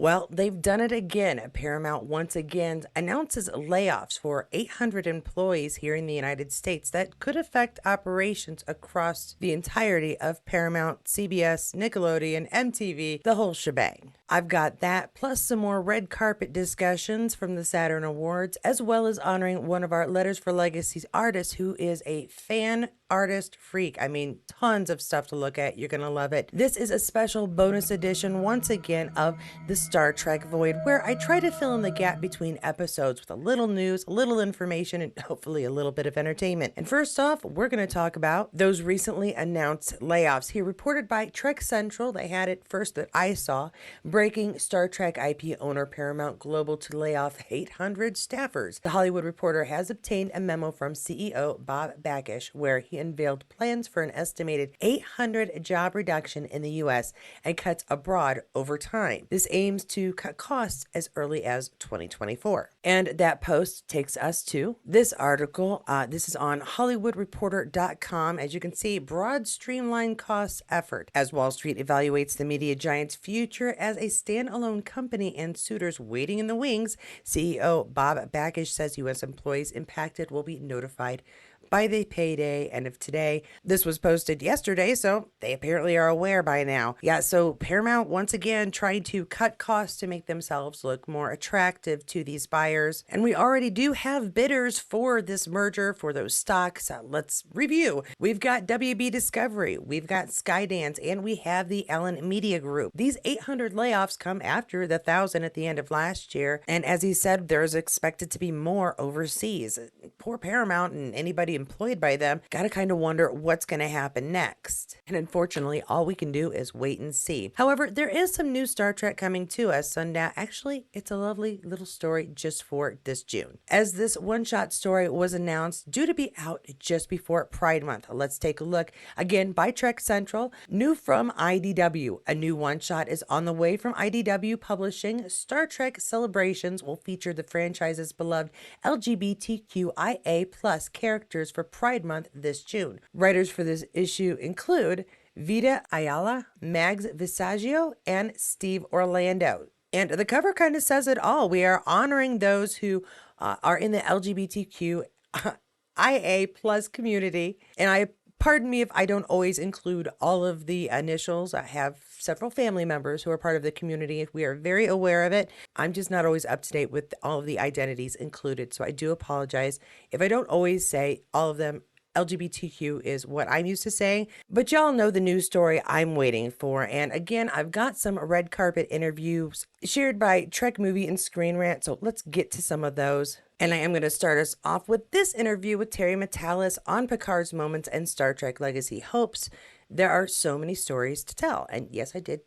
Well, they've done it again. Paramount once again announces layoffs for 800 employees here in the United States that could affect operations across the entirety of Paramount, CBS, Nickelodeon, MTV, the whole shebang. I've got that, plus some more red carpet discussions from the Saturn Awards, as well as honoring one of our Letters for Legacy's artists who is a fan artist freak. I mean, tons of stuff to look at. You're going to love it. This is a special bonus edition, once again, of the Star Trek Void, where I try to fill in the gap between episodes with a little news, a little information, and hopefully a little bit of entertainment. And first off, we're going to talk about those recently announced layoffs. Here, reported by Trek Central, they had it first that I saw, breaking Star Trek IP owner Paramount Global to lay off 800 staffers. The Hollywood Reporter has obtained a memo from CEO Bob Bakish, where he unveiled plans for an estimated 800 job reduction in the U.S. and cuts abroad over time. This aims to cut costs as early as 2024. And that post takes us to this article. This is on HollywoodReporter.com. As you can see, broad streamlined costs effort as Wall Street evaluates the media giant's future as a standalone company and suitors waiting in the wings. CEO Bob Bakish says U.S. employees impacted will be notified by the payday end of today. This was posted yesterday, so they apparently are aware by now. Yeah, so Paramount once again trying to cut costs to make themselves look more attractive to these buyers. And we already do have bidders for this merger for those stocks. Let's review. We've got WB Discovery, we've got Skydance, and we have the Ellen Media Group. These 800 layoffs come after the 1,000 at the end of last year. And as he said, there's expected to be more overseas. Poor Paramount and anybody employed by them gotta kind of wonder what's going to happen next. And unfortunately, all we can do is wait and see. However, there is some new Star Trek coming to us Sunday. Actually, it's a lovely little story just for this June, as this one-shot story was announced due to be out just before Pride Month. Let's take a look. Again, by Trek Central. New from IDW. A new one-shot is on the way from IDW Publishing. Star Trek Celebrations will feature the franchise's beloved LGBTQIA+ characters for Pride Month this June. Writers for this issue include Vita Ayala, Mags Visaggio, and Steve Orlando. And the cover kind of says it all. We are honoring those who are in the LGBTQIA+ community. And pardon me if I don't always include all of the initials. I have several family members who are part of the community. We are very aware of it. I'm just not always up to date with all of the identities included. So I do apologize if I don't always say all of them. LGBTQ is what I'm used to saying, but y'all know the news story I'm waiting for. And again, I've got some red carpet interviews shared by Trek Movie and Screen Rant, so let's get to some of those. And I am going to start us off with this interview with Terry Matalas on Picard's Moments and Star Trek Legacy Hopes. There are so many stories to tell. And yes, I did,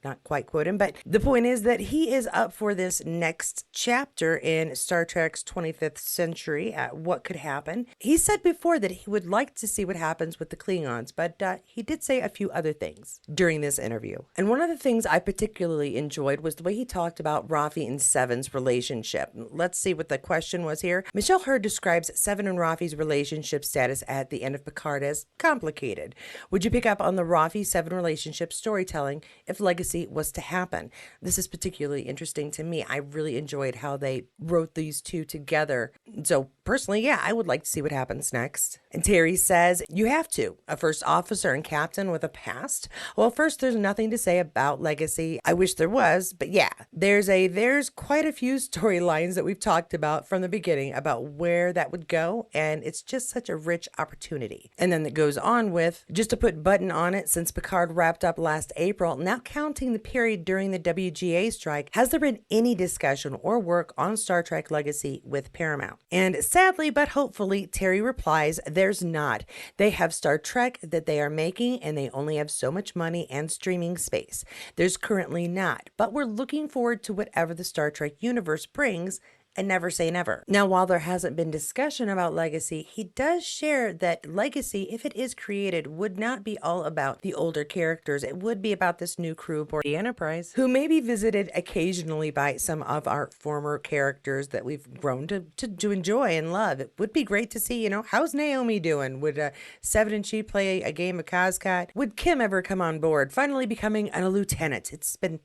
not quite quote him, but the point is that he is up for this next chapter in Star Trek's 25th century. What could happen? He said before that he would like to see what happens with the Klingons, but he did say a few other things during this interview. And one of the things I particularly enjoyed was the way he talked about Raffi and Seven's relationship. Let's see what the question was here. Michelle Hurd describes Seven and Raffi's relationship status at the end of Picard as complicated. Would you pick up on the Raffi-Seven relationship storytelling if Legacy was to happen? This is particularly interesting to me. I really enjoyed how they wrote these two together. So personally, yeah, I would like to see what happens next. And Terry says, you have to. A first officer and captain with a past? Well, first, there's nothing to say about Legacy. I wish there was, but yeah, there's quite a few storylines that we've talked about from the beginning about where that would go, and it's just such a rich opportunity. And then it goes on with, just to put button on it, since Picard wrapped up last April, now counting the period during the WGA strike, has there been any discussion or work on Star Trek Legacy with Paramount? And sadly, but hopefully, Terry replies, there's not. They have Star Trek that they are making, and they only have so much money and streaming space. There's currently not, but we're looking forward to whatever the Star Trek universe brings and never say never. Now, while there hasn't been discussion about Legacy, he does share that Legacy, if it is created, would not be all about the older characters. It would be about this new crew aboard the Enterprise, who may be visited occasionally by some of our former characters that we've grown to enjoy and love. It would be great to see, how's Naomi doing? Would Seven and she play a game of Coscat? Would Kim ever come on board, finally becoming a lieutenant? It's been,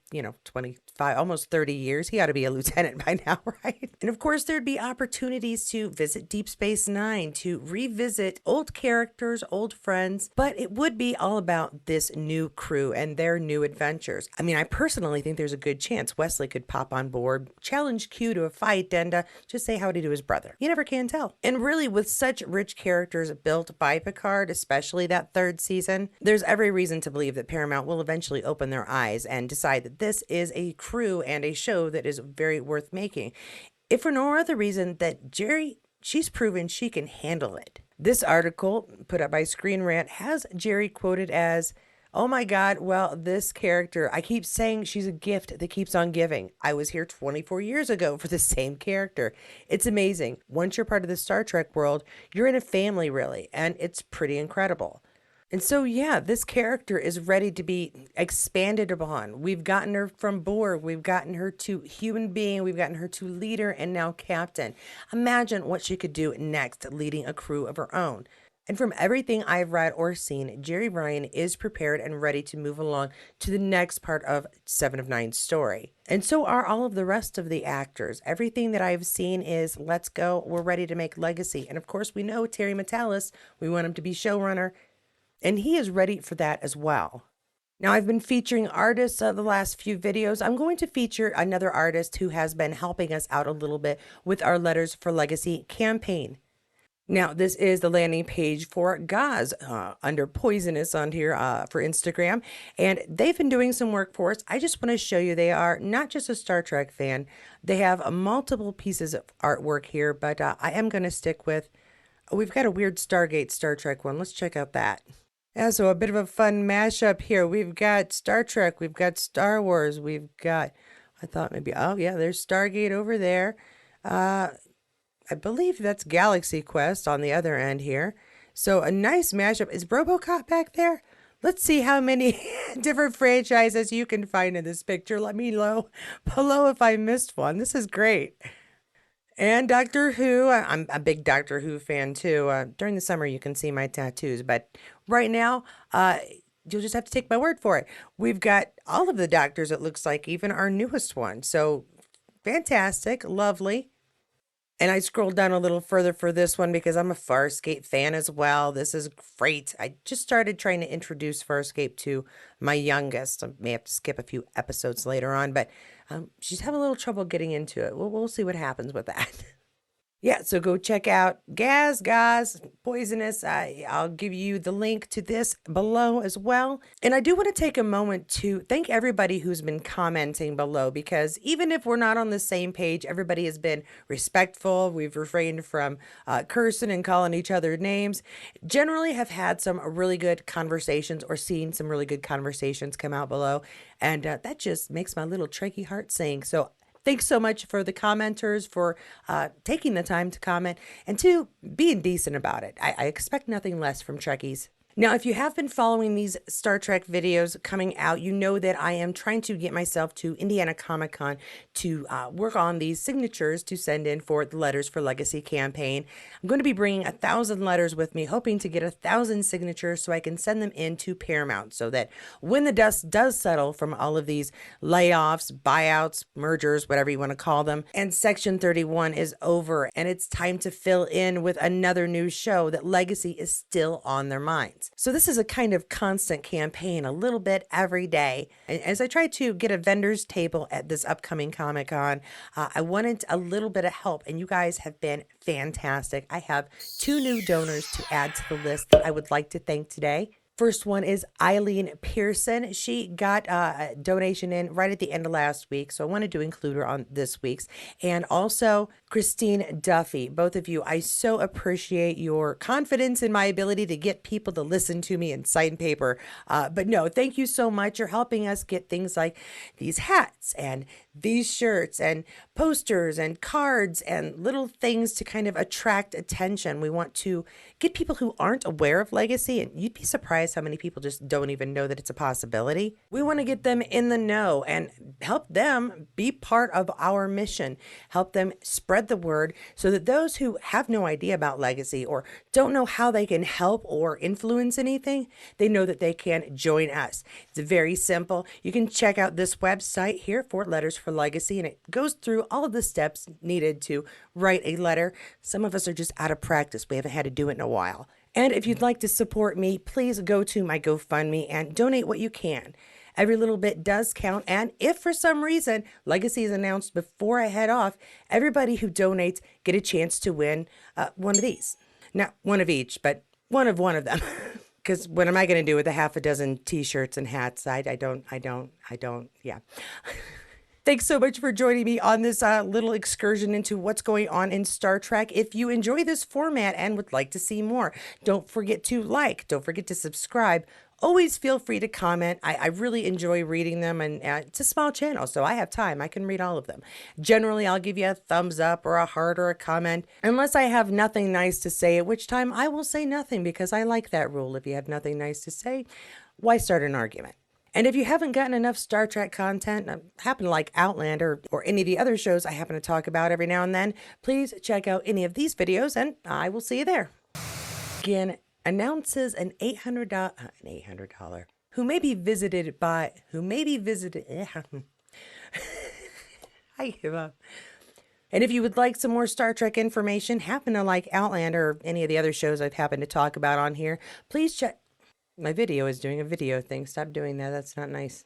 25, almost 30 years. He ought to be a lieutenant by now, right? And of course, there'd be opportunities to visit Deep Space Nine, to revisit old characters, old friends, but it would be all about this new crew and their new adventures. I mean, I personally think there's a good chance Wesley could pop on board, challenge Q to a fight, and just say howdy to his brother. You never can tell. And really, with such rich characters built by Picard, especially that third season, there's every reason to believe that Paramount will eventually open their eyes and decide that this is a crew and a show that is very worth making. If for no other reason that Jerry, she's proven she can handle it. This article put up by Screen Rant has Jerry quoted as, "Oh my God, well, this character, I keep saying she's a gift that keeps on giving. I was here 24 years ago for the same character. It's amazing. Once you're part of the Star Trek world, you're in a family, really, and it's pretty incredible." And so, yeah, this character is ready to be expanded upon. We've gotten her from Borg. We've gotten her to human being. We've gotten her to leader and now captain. Imagine what she could do next, leading a crew of her own. And from everything I've read or seen, Jerry Ryan is prepared and ready to move along to the next part of Seven of Nine's story. And so are all of the rest of the actors. Everything that I've seen is, let's go, we're ready to make Legacy. And of course, we know Terry Matalas, we want him to be showrunner, and he is ready for that as well. Now, I've been featuring artists the last few videos. I'm going to feature another artist who has been helping us out a little bit with our Letters for Legacy campaign. Now, this is the landing page for Gaz under Poisonous on here for Instagram, and they've been doing some work for us. I just want to show you they are not just a Star Trek fan. They have multiple pieces of artwork here, but I am going to stick with, we've got a weird Stargate Star Trek one. Let's check out that. Yeah, so a bit of a fun mashup here. We've got Star Trek, we've got Star Wars, we've got, I thought maybe, oh yeah, there's Stargate over there. I believe that's Galaxy Quest on the other end here. So a nice mashup. Is RoboCop back there? Let's see how many different franchises you can find in this picture. Let me know below if I missed one. This is great. And Doctor Who, I'm a big Doctor Who fan too. During the summer, you can see my tattoos, but right now, you'll just have to take my word for it. We've got all of the Doctors, it looks like, even our newest one. So fantastic, lovely. And I scrolled down a little further for this one because I'm a Farscape fan as well. This is great. I just started trying to introduce Farscape to my youngest. I may have to skip a few episodes later on, but she's having a little trouble getting into it. We'll see what happens with that. Yeah, so go check out Gaz, Poisonous. I'll give you the link to this below as well. And I do want to take a moment to thank everybody who's been commenting below, because even if we're not on the same page, everybody has been respectful. We've refrained from cursing and calling each other names. Generally have had some really good conversations or seen some really good conversations come out below. And that just makes my little Trekkie heart sing. So thanks so much for the commenters, for taking the time to comment, and to being decent about it. I expect nothing less from Trekkies. Now, if you have been following these Star Trek videos coming out, you know that I am trying to get myself to Indiana Comic Con to work on these signatures to send in for the Letters for Legacy campaign. I'm going to be bringing 1,000 letters with me, hoping to get 1,000 signatures so I can send them in to Paramount, so that when the dust does settle from all of these layoffs, buyouts, mergers, whatever you want to call them, and Section 31 is over and it's time to fill in with another new show, that Legacy is still on their minds. So this is a kind of constant campaign, a little bit every day. And as I try to get a vendor's table at this upcoming Comic-Con, I wanted a little bit of help, and you guys have been fantastic. I have 2 new donors to add to the list that I would like to thank today. First one is Eileen Pearson. She got a donation in right at the end of last week, so I wanted to include her on this week's. And also Christine Duffy. Both of you, I so appreciate your confidence in my ability to get people to listen to me and sign paper. But no, thank you so much. You're helping us get things like these hats and these shirts and posters and cards and little things to kind of attract attention. We want to get people who aren't aware of legacy, and you'd be surprised how many people just don't even know that it's a possibility. We want to get them in the know and help them be part of our mission, help them spread the word so that those who have no idea about legacy or don't know how they can help or influence anything, they know that they can join us. It's very simple. You can check out this website here for Letters for Legacy, and it goes through all of the steps needed to write a letter. Some of us are just out of practice. We haven't had to do it in a while. And if you'd like to support me, please go to my GoFundMe and donate what you can. Every little bit does count. And if for some reason Legacy is announced before I head off, everybody who donates get a chance to win one of these. Not one of each, but one of them. Because what am I going to do with a half a dozen t-shirts and hats? I don't, yeah. Thanks so much for joining me on this little excursion into what's going on in Star Trek. If you enjoy this format and would like to see more, don't forget to like, don't forget to subscribe. Always feel free to comment. I really enjoy reading them, and it's a small channel, so I have time. I can read all of them. Generally, I'll give you a thumbs up or a heart or a comment, unless I have nothing nice to say, at which time I will say nothing because I like that rule. If you have nothing nice to say, why start an argument? And if you haven't gotten enough Star Trek content, I happen to like Outlander or any of the other shows I happen to talk about every now and then, please check out any of these videos and I will see you there. Again, announces an $800 who may be visited. I give up. And if you would like some more Star Trek information, happen to like Outlander or any of the other shows I've happened to talk about on here, please check. My video is doing a video thing. Stop doing that. That's not nice.